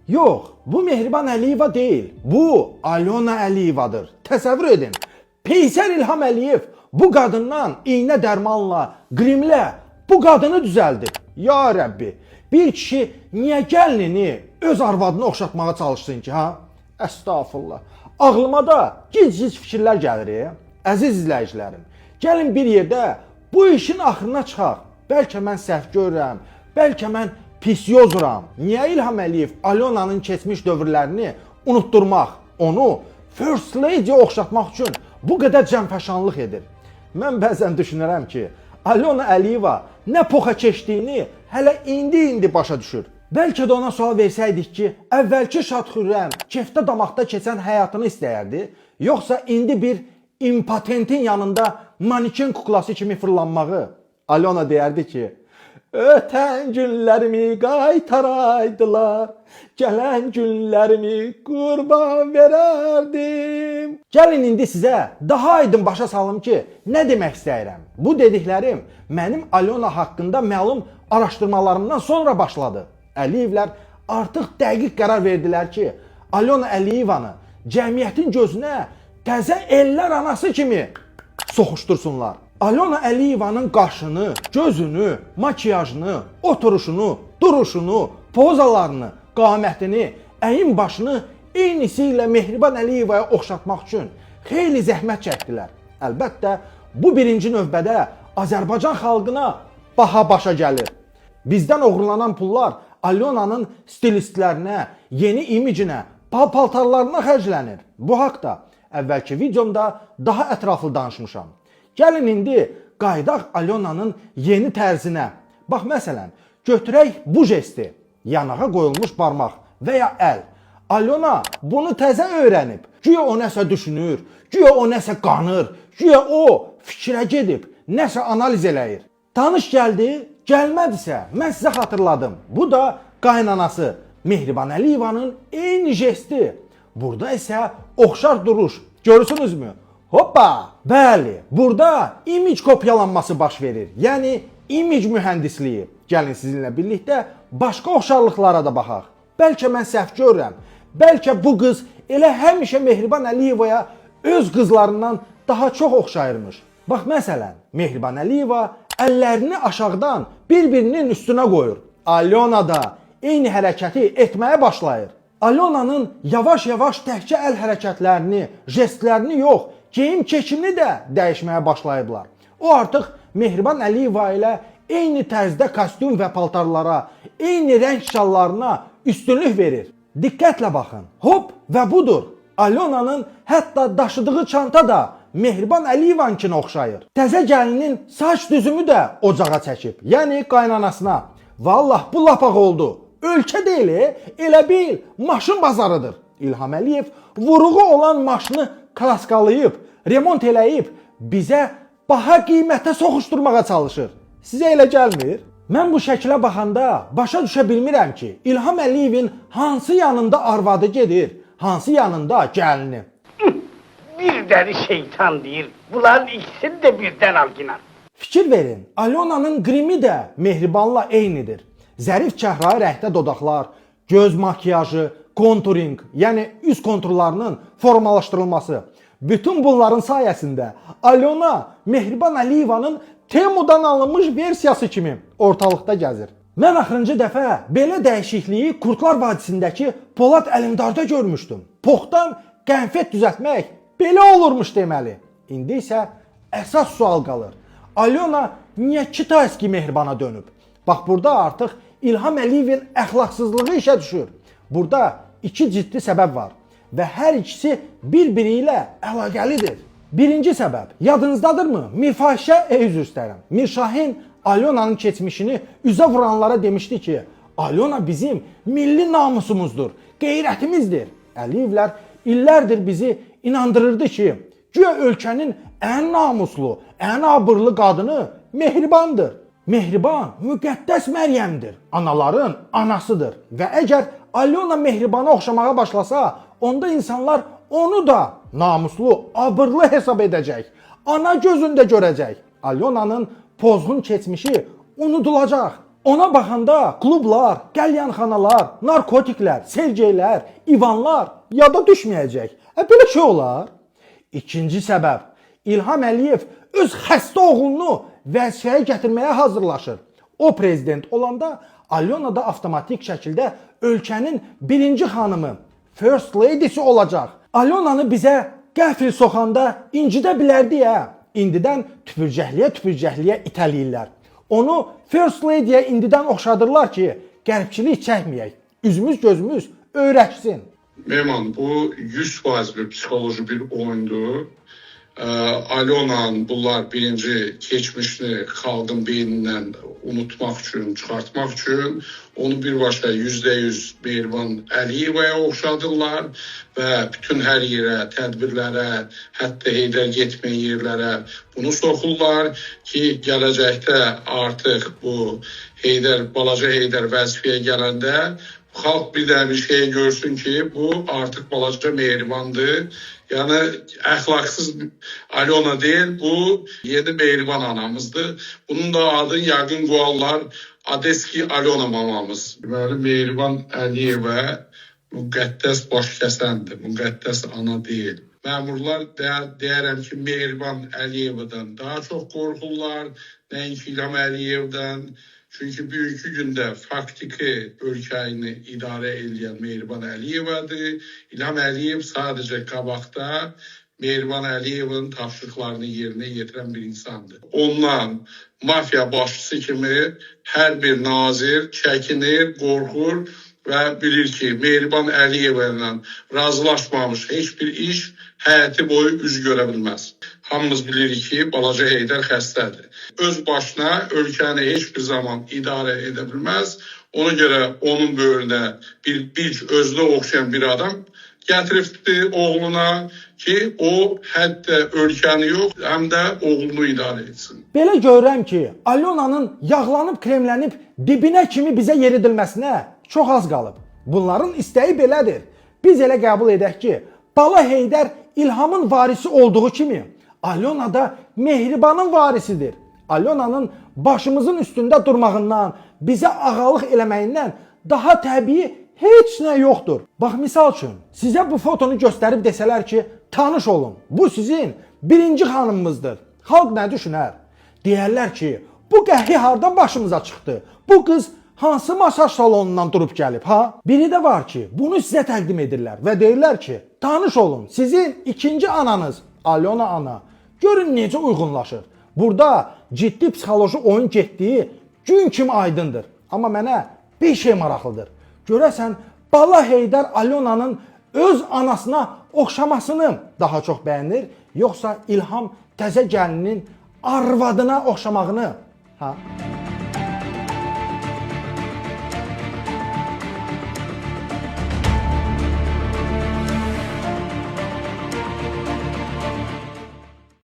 Yox, bu Mehriban Əliyeva deyil. Bu Alyona Əliyevadır. Təsəvvür edin. Peysər İlham Əliyev bu qadından iynə dərmanla, qrimlə bu qadını düzəldir. Ya Rəbbi, bir kişi niyə gəlinini öz arvadına oxşatmağa çalışsın ki, ha? Əstağfurullah. Ağlıma da gic-gic fikirlər gəlir. Əziz izləyicilərim, gəlin bir yerdə bu işin axırına çıxaq. Bəlkə mən səhv görürəm, bəlkə mən pis yozuram. Niyə İlham Əliyev Alyonanın keçmiş dövrlərini unutturmaq, onu First Lady oxşatmaq üçün bu qədər cəmfəşanlıq edir? Mən bəzən düşünürəm ki, Alyona Əliyeva nə poxa keçdiyini hələ indi başa düşür. Bəlkə də ona sual versəydik ki, əvvəlki şad-xürrəm, kefdə damaqda keçən həyatını istəyərdi, yoxsa indi bir impotentin yanında maniken kuklası kimi fırlanmağı? Alyona deyərdi ki, ötən günlərimi qaytaraydılar, gələn günlərimi qurban verərdim. Gəlin indi sizə daha aydın başa salım ki, nə demək istəyirəm. Bu dediklərim mənim Alyona haqqında məlum araşdırmalarımdan sonra başladı. Əliyevlər artıq dəqiq qərar verdilər ki, Alyona Əliyevanı cəmiyyətin gözünə təzə ellər anası kimi soxuştursunlar. Alyona Əliyevanın qaşını, gözünü, makiyajını, oturuşunu, duruşunu, pozalarını, qamətini, əyin başını eynisi ilə Mehriban Əliyevaya oxşatmaq üçün xeyli zəhmət çəkdilər. Əlbəttə, bu birinci növbədə Azərbaycan xalqına baha başa gəlir. Bizdən oğurlanan pullar Alyonanın stilistlərinə, yeni imicinə, paltarlarına xərclənir. Bu haqda əvvəlki videomda daha ətraflı danışmışam. Gəlin indi qaydaq Alyonanın yeni tərzinə. Bax, məsələn, götürək bu jesti, yanağa qoyulmuş barmaq və ya əl. Alyona bunu təzə öyrənib. Güya o nəsə düşünür, güya o nəsə qanır, güya o fikrə gedib, nəsə analiz eləyir. Tanış gəldi, gəlmədisə, mən sizə xatırladım. Bu da qaynanası Mehriban Əliyevanın eyni jesti. Burada isə oxşar duruş. Görürsünüzmü? Hoppa! Bəli, burada imic kopyalanması baş verir. Yəni, imic mühəndisliyi. Gəlin sizinlə birlikdə başqa oxşarlıqlara da baxaq. Bəlkə mən səhv görürəm. Bəlkə bu qız elə həmişə Mehriban Əliyevaya öz qızlarından daha çox oxşayırmış. Bax, məsələn, Mehriban Əliyeva əllərini aşağıdan bir-birinin üstünə qoyur. Alyona da eyni hərəkəti etməyə başlayır. Alyonanın yavaş-yavaş təkcə əl hərəkətlərini, jestlərini yox, geyim keçimini də dəyişməyə başlayıblar. O artıq Mehriban Əliyeva ilə eyni tərzdə kostyum və paltarlara, eyni rəng şallarına üstünlük verir. Diqqətlə baxın. Hop və budur. Alyonanın hətta daşıdığı çanta da Mehriban Əliyevankine oxşayır. Təzə gəlinin saç düzümü də ocağa çəkib. Yəni qaynanasına. Vallah bu lapaq oldu. Ölkə deyil, elə bil maşın bazarıdır. İlham Əliyev vuruğu olan maşını klaskalayıb, remont eləyib, bizə baha qiymətə soxuşturmağa çalışır. Sizə elə gəlmir? Mən bu şəklə baxanda başa düşə bilmirəm ki, İlham Əliyevin hansı yanında arvadı gedir, hansı yanında gəlini. Bir dəni şeytan deyir, bunların ikisini də birdən alginar. Fikir verin, Alyonanın qrimi də Mehribanla eynidir. Zərif çəhrayı rəngdə dodaqlar, göz makiyajı, konturing, yəni üz konturlarının formalaşdırılması. Bütün bunların sayəsində Alyona Mehriban Əliyevanın Temudan alınmış versiyası kimi ortalıqda gəzir. Mən axırıncı dəfə belə dəyişikliyi Kurtlar Vadisindəki Polad Əlimdarda görmüşdüm. Poxdan qənfet düzəltmək belə olurmuş deməli. İndi isə əsas sual qalır. Alyona niyə Kitayski Mehribana dönüb? Bax, burada artıq İlham Əliyevin əxlaqsızlığı işə düşür. Burada iki ciddi səbəb var və hər ikisi bir-biri ilə əlaqəlidir. Birinci səbəb, yadınızdadırmı? Mirfahişə üzr istəyirəm. Mirşahin Alyonanın keçmişini üzə vuranlara demişdi ki, Alyona bizim milli namusumuzdur, qeyrətimizdir. Əliyevlər illərdir bizi inandırırdı ki, güya ölkənin ən namuslu, ən abırlı qadını Mehribandır. Mehriban müqəddəs Məryəmdir, anaların anasıdır və əgər Alyona Mehribana oxşamağa başlasa, onda insanlar onu da namuslu, abırlı hesab edəcək, ana gözündə görəcək. Alyonanın pozğun keçmişi unudulacaq. Ona baxanda klublar, qəlyanxanalar, narkotiklər, Sergeylər, İvanlar yada düşməyəcək. Belə şey olar. İkinci səbəb, İlham Əliyev öz xəstə oğlunu vəzifəyə gətirməyə hazırlaşır. O prezident olanda Alyona da avtomatik şəkildə ölkənin birinci xanımı, First Lady'si olacaq. Alyonanı bizə qəfil soxanda incidə bilərdi ya. İndidən tüpürcəkliyə itəliyirlər. Onu First Lady'yə indidən oxşadırlar ki, qəribçilik çəkməyək. Üzümüz gözümüz öyrəşsin. Mehman, bu 100% bir psixoloji bir oyundur. Alyona bunlar birinci keçmişini xalqın beynindən unutmaq üçün, çıxartmaq üçün onu birbaşa %100 Mehriban Əliyevaya oxşadırlar və bütün hər yerə, tədbirlərə, hətta Heydər getməyən yerlərə bunu soxurlar ki, gələcəkdə artıq bu balaca Heydər vəzifəyə gələndə xalq bir də bir şey görsün ki, bu artıq balaca Mehribandır. Yəni əxlaqsız Alyona deyil, bu yeni Mehriban anamızdır. Bunun da adı yəqin qoyarlar Adeski Alyona mamamız. Deməli, Mehriban Əliyevə müqəddəs baş kəsəndir, müqəddəs ana deyil. Məmurlar deyərəm ki, Mehriban Əliyevdən daha çox qorxurlar, nəinki İlham Əliyevdən. Çünki bugünkü gündə faktiki ölkəni idarə edən Mehriban Əliyevadır. İlham Əliyev sadəcə qabaqda Mehriban Əliyevin tapşırıqlarını yerinə yetirən bir insandır. Ondan mafiya başçısı kimi hər bir nazir çəkinir, qorxur və bilir ki, Mehriban Əliyevlə razılaşmamış heç bir iş həyati boyu üz görə bilməz. Hamımız bilirik ki, balaca Heydər xəstədir. Öz başına ölkəni heç bir zaman idarə edə bilməz. Ona görə onun böyrünə bir özünə oxşayan bir adam gətiribdi oğluna ki, o hətta ölkəni yox, həm də oğlunu idarə etsin. Belə görürəm ki, Alyonanın yağlanıb, kremlənib dibinə kimi bizə yeridilməsinə çox az qalıb. Bunların istəyi belədir. Biz elə qəbul edək ki, Bala Heydər İlhamın varisi olduğu kimi, Alyona da Mehribanın varisidir. Alyonanın başımızın üstündə durmağından, bizə ağalıq eləməyindən daha təbii heç nə yoxdur. Bax, misal üçün, sizə bu fotonu göstərib desələr ki, tanış olun, bu sizin birinci xanımımızdır. Xalq nə düşünər? Deyərlər ki, bu qəhi hardan başımıza çıxdı? Bu qız hansı masaj salonundan durub gəlib, ha? Biri də var ki, bunu sizə təqdim edirlər və deyirlər ki, tanış olun, sizin ikinci ananız, Alyona ana. Görün necə uyğunlaşır. Burada ciddi psixoloji oyun getdiyi gün kimi aydındır. Amma mənə bir şey maraqlıdır. Görəsən, Bala Heydər Alyonanın öz anasına oxşamasını daha çox bəyənir, yoxsa İlham təzə gəlinin arvadına oxşamağını, ha?